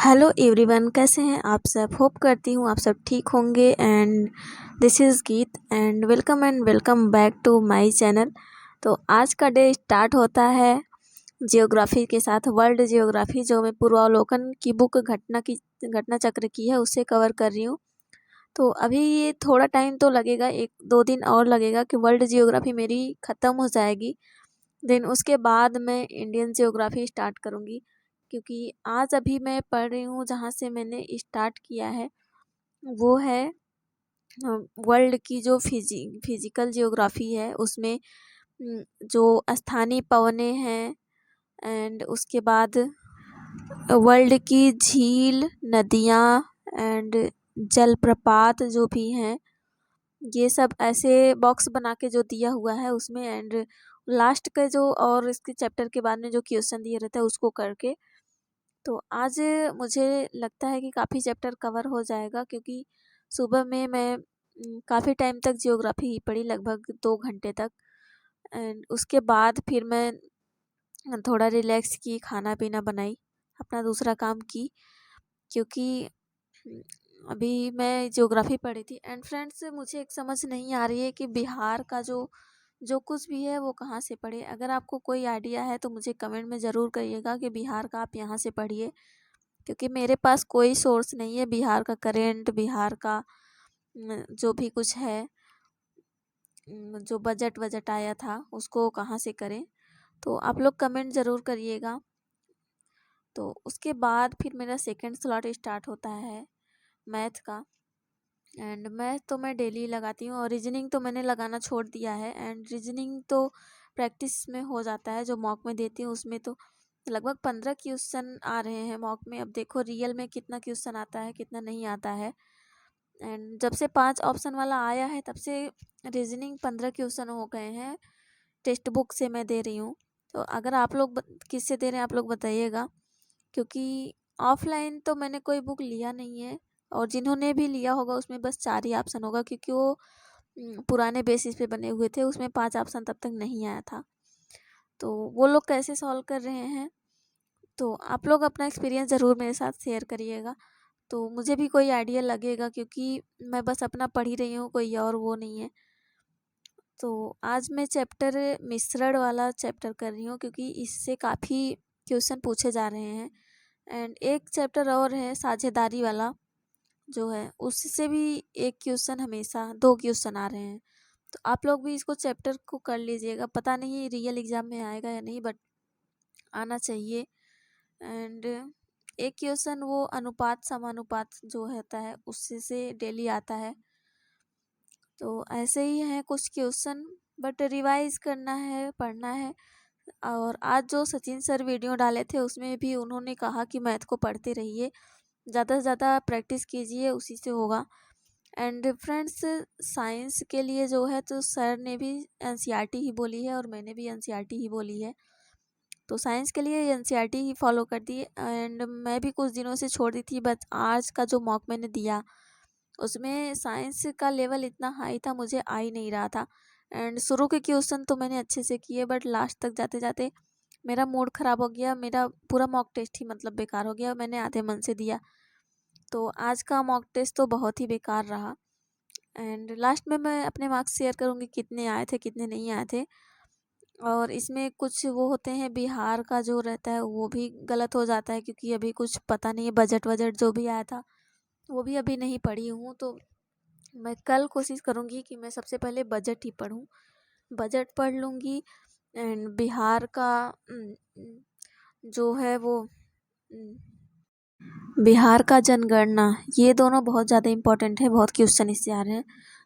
Hello everyone, कैसे हैं आप सब। होप करती हूँ आप सब ठीक होंगे। And this is Geet and welcome back to my channel. तो आज का डे स्टार्ट होता है जियोग्राफी के साथ। वर्ल्ड जियोग्राफी जो मैं पूर्वावलोकन की बुक घटना चक्र की है उससे कवर कर रही हूँ। तो अभी ये थोड़ा टाइम तो लगेगा, 1-2 दिन और लगेगा कि वर्ल्ड जियोग्राफी मेरी ख़त्म हो जाएगी। देन उसके बाद मैं इंडियन जियोग्राफी स्टार्ट करूँगी, क्योंकि आज अभी मैं पढ़ रही हूँ जहाँ से मैंने स्टार्ट किया है वो है वर्ल्ड की जो फिजिकल जियोग्राफी है। उसमें जो स्थानीय पवनें हैं एंड उसके बाद वर्ल्ड की झील, नदियाँ एंड जलप्रपात जो भी हैं, ये सब ऐसे बॉक्स बना के जो दिया हुआ है उसमें। एंड लास्ट का जो और इसके चैप्टर के बाद में जो क्वेश्चन दिया रहता है उसको करके। तो आज मुझे लगता है कि काफ़ी चैप्टर कवर हो जाएगा, क्योंकि सुबह में मैं काफ़ी टाइम तक जियोग्राफी ही पढ़ी, लगभग 2 घंटे तक। एंड उसके बाद फिर मैं थोड़ा रिलैक्स की, खाना पीना बनाई, अपना दूसरा काम की, क्योंकि अभी मैं ज्योग्राफी पढ़ी थी। एंड फ्रेंड्स, मुझे एक समझ नहीं आ रही है कि बिहार का जो जो कुछ भी है वो कहाँ से पढ़े। अगर आपको कोई आइडिया है तो मुझे कमेंट में ज़रूर करिएगा कि बिहार का आप यहाँ से पढ़िए, क्योंकि मेरे पास कोई सोर्स नहीं है बिहार का करेंट, बिहार का जो भी कुछ है, जो बजट आया था उसको कहाँ से करें। तो आप लोग कमेंट ज़रूर करिएगा। तो उसके बाद फिर मेरा सेकंड स्लॉट स्टार्ट होता है मैथ का। एंड मैथ तो मैं डेली लगाती हूँ, और रीजनिंग तो मैंने लगाना छोड़ दिया है। एंड रीजनिंग तो प्रैक्टिस में हो जाता है, जो मॉक में देती हूँ उसमें तो लगभग 15 क्वेश्चन आ रहे हैं मॉक में। अब देखो रियल में कितना क्वेश्चन आता है, कितना नहीं आता है। एंड जब से 5 ऑप्शन वाला आया है तब से रीजनिंग 15 क्वेश्चन हो गए हैं। टेक्स्ट बुक से मैं दे रही हूँ। तो अगर आप लोग किससे दे रहे हैं आप लोग बताइएगा, क्योंकि ऑफलाइन तो मैंने कोई बुक लिया नहीं है, और जिन्होंने भी लिया होगा उसमें बस 4 ही ऑप्शन होगा, क्योंकि वो पुराने बेसिस पे बने हुए थे, उसमें 5 ऑप्शन तब तक नहीं आया था। तो वो लोग कैसे सॉल्व कर रहे हैं, तो आप लोग अपना एक्सपीरियंस ज़रूर मेरे साथ शेयर करिएगा, तो मुझे भी कोई आइडिया लगेगा, क्योंकि मैं बस अपना पढ़ ही रही हूँ, कोई और वो नहीं है। तो आज मैं चैप्टर मिश्रण वाला चैप्टर कर रही हूँ, क्योंकि इससे काफ़ी क्वेश्चन पूछे जा रहे हैं। एंड एक चैप्टर और है साझेदारी वाला जो है, उससे भी एक क्वेश्चन, हमेशा 2 क्वेश्चन आ रहे हैं। तो आप लोग भी इसको चैप्टर को कर लीजिएगा। पता नहीं रियल एग्ज़ाम में आएगा या नहीं, बट आना चाहिए। एंड एक क्वेश्चन वो अनुपात समानुपात जो होता है उससे से डेली आता है। तो ऐसे ही हैं कुछ क्वेश्चन, बट रिवाइज करना है, पढ़ना है। और आज जो सचिन सर वीडियो डाले थे उसमें भी उन्होंने कहा कि मैथ को पढ़ते रहिए, ज़्यादा से ज़्यादा प्रैक्टिस कीजिए, उसी से होगा। एंड फ्रेंड्स, साइंस के लिए जो है तो सर ने भी एनसीईआरटी ही बोली है और मैंने भी एनसीईआरटी ही बोली है। तो साइंस के लिए एनसीईआरटी ही फॉलो कर दी। एंड मैं भी कुछ दिनों से छोड़ दी थी, बट आज का जो मॉक मैंने दिया उसमें साइंस का लेवल इतना हाई था, मुझे आ ही नहीं रहा था। एंड शुरू के क्वेश्चन तो मैंने अच्छे से किए, बट लास्ट तक जाते जाते मेरा मूड ख़राब हो गया, मेरा पूरा मॉक टेस्ट ही मतलब बेकार हो गया, मैंने आधे मन से दिया। तो आज का मॉक टेस्ट तो बहुत ही बेकार रहा। एंड लास्ट में मैं अपने मार्क्स शेयर करूँगी, कितने आए थे कितने नहीं आए थे। और इसमें कुछ वो होते हैं, बिहार का जो रहता है वो भी गलत हो जाता है, क्योंकि अभी कुछ पता नहीं है, बजट जो भी आया था वो भी अभी नहीं पढ़ी हूँ। तो मैं कल कोशिश करूँगी कि मैं सबसे पहले बजट ही पढूँ, बजट पढ़ लूँगी। एंड बिहार का जो है वो बिहार का जनगणना, ये दोनों बहुत ज़्यादा इम्पोर्टेंट है, बहुत क्वेश्चन इससे आ रहे हैं,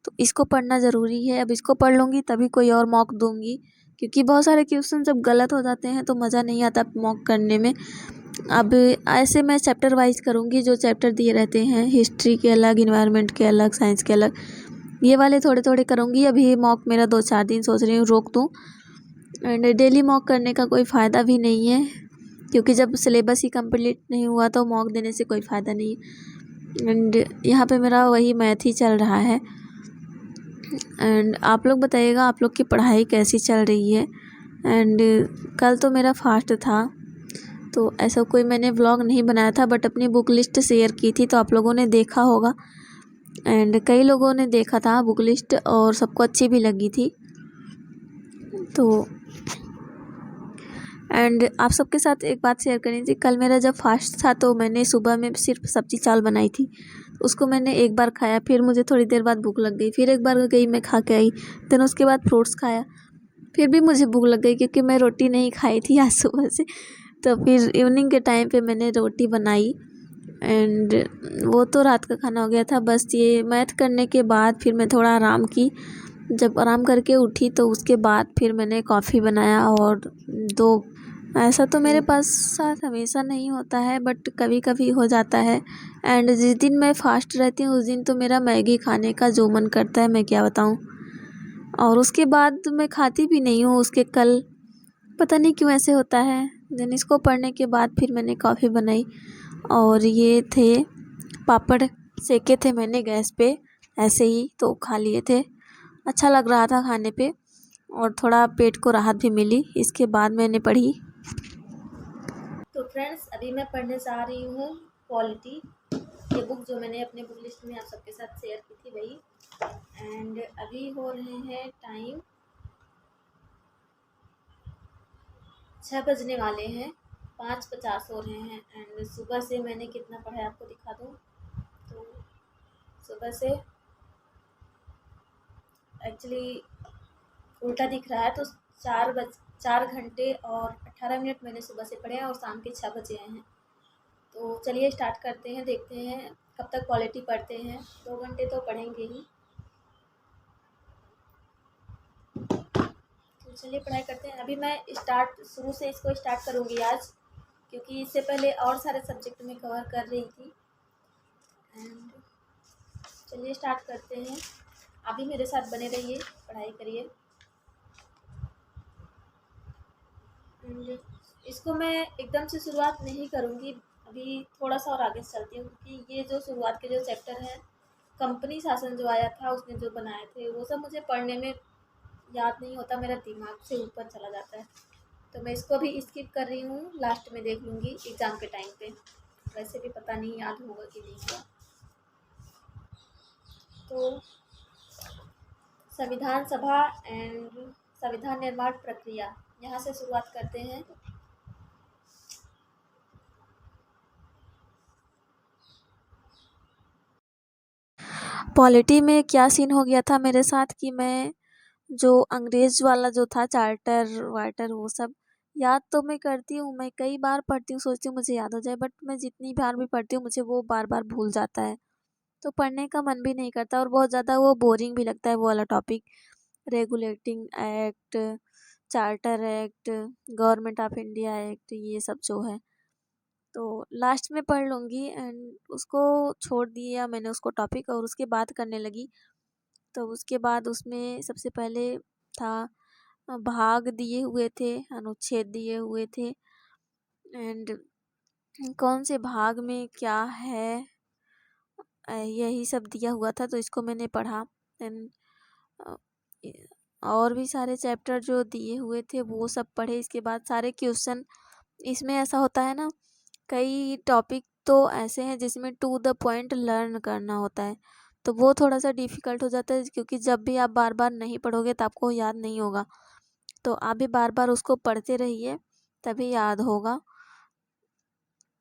तो इसको पढ़ना ज़रूरी है। अब इसको पढ़ लूँगी तभी कोई और मॉक दूँगी, क्योंकि बहुत सारे क्वेश्चन जब गलत हो जाते हैं तो मज़ा नहीं आता मॉक करने में। अब ऐसे मैं चैप्टर वाइज करूँगी, जो चैप्टर दिए रहते हैं, हिस्ट्री के अलग, इन्वायरमेंट के अलग, साइंस के अलग, ये वाले थोड़े थोड़े करूँगी। अभी मॉक मेरा 2-4 दिन सोच रही हूँ रोक दूँ। एंड डेली मॉक करने का कोई फ़ायदा भी नहीं है, क्योंकि जब सिलेबस ही कंप्लीट नहीं हुआ तो मॉक देने से कोई फ़ायदा नहीं है। एंड यहाँ पे मेरा वही मैथ ही चल रहा है। एंड आप लोग बताइएगा आप लोग की पढ़ाई कैसी चल रही है। एंड कल तो मेरा फास्ट था, तो ऐसा कोई मैंने व्लॉग नहीं बनाया था, बट अपनी बुक लिस्ट शेयर की थी तो आप लोगों ने देखा होगा एंड कई लोगों ने देखा था बुक लिस्ट और सबको अच्छी भी लगी थी। तो एंड आप सबके साथ एक बात शेयर करनी थी। कल मेरा जब फास्ट था तो मैंने सुबह में सिर्फ सब्जी चावल बनाई थी, उसको मैंने एक बार खाया, फिर मुझे थोड़ी देर बाद भूख लग गई, फिर एक बार गई मैं खा के आई, देन उसके बाद फ्रूट्स खाया, फिर भी मुझे भूख लग गई क्योंकि मैं रोटी नहीं खाई थी आज सुबह से। तो फिर इवनिंग के टाइम पे मैंने रोटी बनाई एंड वो तो रात का खाना हो गया था। बस ये मैथ करने के बाद फिर मैं थोड़ा आराम की, जब आराम करके उठी तो उसके बाद फिर मैंने कॉफ़ी बनाया और दो। ऐसा तो मेरे पास साथ हमेशा नहीं होता है, बट कभी कभी हो जाता है। एंड जिस दिन मैं फास्ट रहती हूँ उस दिन तो मेरा मैगी खाने का जो मन करता है मैं क्या बताऊँ, और उसके बाद मैं खाती भी नहीं हूँ उसके कल, पता नहीं क्यों ऐसे होता है। देन इसको पढ़ने के बाद फिर मैंने कॉफ़ी बनाई और ये थे पापड़ सेके थे मैंने गैस पे ऐसे ही, तो खा लिए थे, अच्छा लग रहा था खाने पे और थोड़ा पेट को राहत भी मिली। इसके बाद मैंने पढ़ी। तो फ्रेंड्स अभी मैं पढ़ने जा रही हूँ पॉलिटी, ये बुक जो मैंने अपने बुक लिस्ट में आप सबके साथ शेयर की थी वही। एंड अभी हो रहे हैं टाइम 6 बजने वाले हैं, 5:50 हो रहे हैं। एंड सुबह से मैंने कितना पढ़ा है आपको दिखा दूँ। तो सुबह से एक्चुअली उल्टा दिख रहा है, तो 4 घंटे और 18 मिनट मैंने सुबह से पढ़े हैं और शाम के 6 बजे आए हैं। तो चलिए स्टार्ट करते हैं, देखते हैं कब तक पॉलिटी पढ़ते हैं, 2 घंटे तो पढ़ेंगे ही। तो चलिए पढ़ाई करते हैं। अभी मैं शुरू से इसको स्टार्ट करूँगी आज, क्योंकि इससे पहले और सारे सब्जेक्ट में कवर कर रही थी। एंड चलिए स्टार्ट करते हैं, अभी मेरे साथ बने रहिए, पढ़ाई करिए। एंड इसको मैं एकदम से शुरुआत नहीं करूँगी, अभी थोड़ा सा और आगे चलती हूँ, क्योंकि ये जो शुरुआत के जो चैप्टर हैं, कंपनी शासन जो आया था उसने जो बनाए थे वो सब मुझे पढ़ने में याद नहीं होता, मेरा दिमाग से ऊपर चला जाता है, तो मैं इसको भी स्किप कर रही हूँ, लास्ट में देख लूँगी एग्ज़ाम के टाइम पे। वैसे भी पता नहीं याद होगा कि नहीं होगा। तो संविधान सभा एंड संविधान निर्माण प्रक्रिया, यहाँ से शुरुआत करते हैं। पॉलिटी में क्या सीन हो गया था मेरे साथ कि मैं जो अंग्रेज़ वाला जो था चार्टर वार्टर वो सब याद तो मैं करती हूँ, मैं कई बार पढ़ती हूँ, सोचती हूँ मुझे याद हो जाए, बट मैं जितनी बार भी पढ़ती हूँ मुझे वो बार बार भूल जाता है, तो पढ़ने का मन भी नहीं करता और बहुत ज़्यादा वो बोरिंग भी लगता है वो वाला topic. Regulating act, charter act, government of India act, ये सब जो है तो लास्ट में पढ़ लूँगी। एंड उसको छोड़ दिया मैंने उसको टॉपिक और उसके बाद करने लगी। तो उसके बाद उसमें सबसे पहले था भाग दिए हुए थे, अनुच्छेद दिए हुए थे एंड कौन से भाग में क्या है यही सब दिया हुआ था, तो इसको मैंने पढ़ा। एंड और भी सारे चैप्टर जो दिए हुए थे वो सब पढ़े। इसके बाद सारे क्वेश्चन, इसमें ऐसा होता है ना, कई टॉपिक तो ऐसे हैं जिसमें टू द पॉइंट लर्न करना होता है, तो वो थोड़ा सा डिफ़िकल्ट हो जाता है, क्योंकि जब भी आप बार बार नहीं पढ़ोगे तो आपको याद नहीं होगा, तो आप भी बार बार उसको पढ़ते रहिए तभी याद होगा।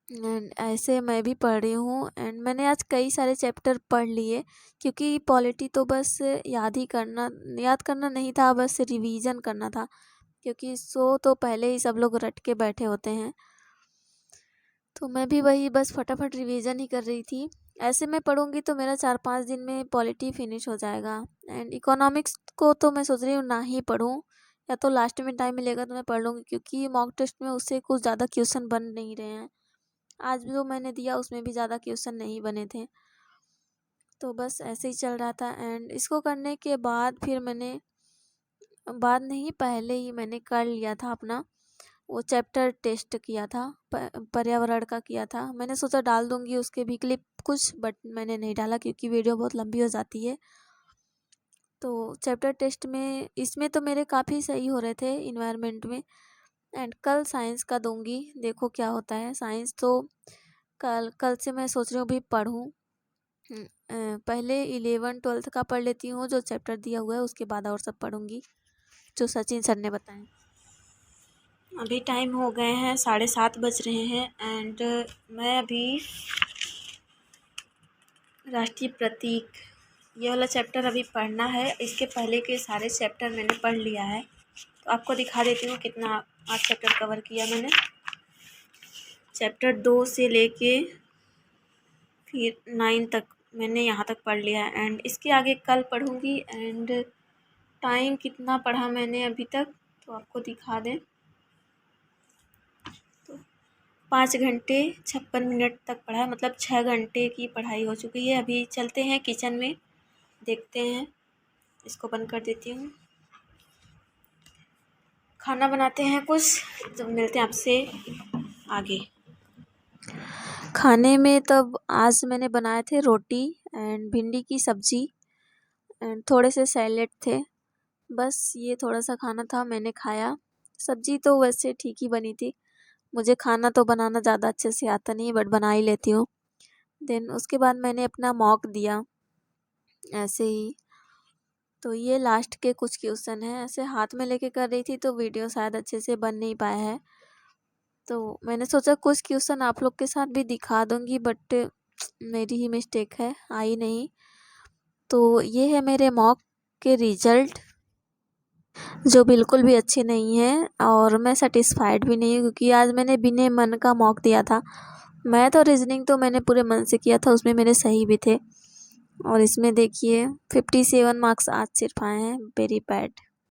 एंड ऐसे मैं भी पढ़ रही हूँ एंड मैंने आज कई सारे चैप्टर पढ़ लिए, क्योंकि पॉलिटी तो बस याद करना नहीं था, बस रिवीजन करना था, क्योंकि सो तो पहले ही सब लोग रट के बैठे होते हैं, तो मैं भी वही बस फटाफट रिवीजन ही कर रही थी। ऐसे मैं पढ़ूंगी तो मेरा 4-5 दिन में पॉलिटी फिनिश हो जाएगा। एंड इकोनॉमिक्स को तो मैं सोच रही हूँ ना ही पढ़ूँ, या तो लास्ट में टाइम मिलेगा तो मैं पढ़ लूँगी, क्योंकि मॉक टेस्ट में उससे कुछ ज़्यादा क्वेश्चन बन नहीं रहे हैं। आज जो मैंने दिया उसमें भी ज़्यादा क्वेश्चन नहीं बने थे, तो बस ऐसे ही चल रहा था। एंड इसको करने के बाद फिर मैंने पहले ही मैंने कर लिया था अपना वो चैप्टर टेस्ट किया था, पर्यावरण का किया था। मैंने सोचा डाल दूंगी उसके भी क्लिप कुछ, बट मैंने नहीं डाला क्योंकि वीडियो बहुत लंबी हो जाती है। तो चैप्टर टेस्ट में इसमें तो मेरे काफ़ी सही हो रहे थे इन्वायरमेंट में, एंड कल साइंस का दूंगी, देखो क्या होता है। साइंस तो कल से मैं सोच रही हूँ भी पढ़ूँ। पहले 11-12 का पढ़ लेती हूँ जो चैप्टर दिया हुआ है, उसके बाद और सब पढ़ूँगी जो सचिन सर ने बताएं। अभी टाइम हो गए हैं 7:30 बज रहे हैं एंड मैं अभी राष्ट्रीय प्रतीक ये वाला चैप्टर अभी पढ़ना है। इसके पहले के सारे चैप्टर मैंने पढ़ लिया है, तो आपको दिखा देती हूँ कितना आज चैप्टर कवर किया मैंने। चैप्टर 2 से लेके फिर 9 तक मैंने यहाँ तक पढ़ लिया है एंड इसके आगे कल पढ़ूँगी। एंड टाइम कितना पढ़ा मैंने अभी तक तो आपको दिखा दें, तो 5 घंटे 56 मिनट तक पढ़ा, मतलब 6 घंटे की पढ़ाई हो चुकी है। अभी चलते हैं किचन में, देखते हैं। इसको बंद कर देती हूँ, खाना बनाते हैं कुछ, तो मिलते हैं आपसे आगे। खाने में तब आज मैंने बनाए थे रोटी एंड भिंडी की सब्जी एंड थोड़े से सैलेड थे, बस ये थोड़ा सा खाना था, मैंने खाया। सब्जी तो वैसे ठीक ही बनी थी, मुझे खाना तो बनाना ज़्यादा अच्छे से आता नहीं बट बना ही लेती हूँ। देन उसके बाद मैंने अपना मॉक दिया ऐसे ही। तो ये लास्ट के कुछ क्वेश्चन हैं, ऐसे हाथ में लेके कर रही थी तो वीडियो शायद अच्छे से बन नहीं पाया है, तो मैंने सोचा कुछ क्वेश्चन आप लोग के साथ भी दिखा दूंगी बट मेरी ही मिस्टेक है, आई नहीं। तो ये है मेरे मॉक के रिजल्ट जो बिल्कुल भी अच्छे नहीं हैं और मैं सेटिस्फाइड भी नहीं हूँ क्योंकि आज मैंने बिना मन का मॉक दिया था। मैथ और रीजनिंग तो मैंने पूरे मन से किया था, उसमें मेरे सही भी थे। और इसमें देखिए 57 मार्क्स आज सिर्फ आए हैं, वेरी बैड।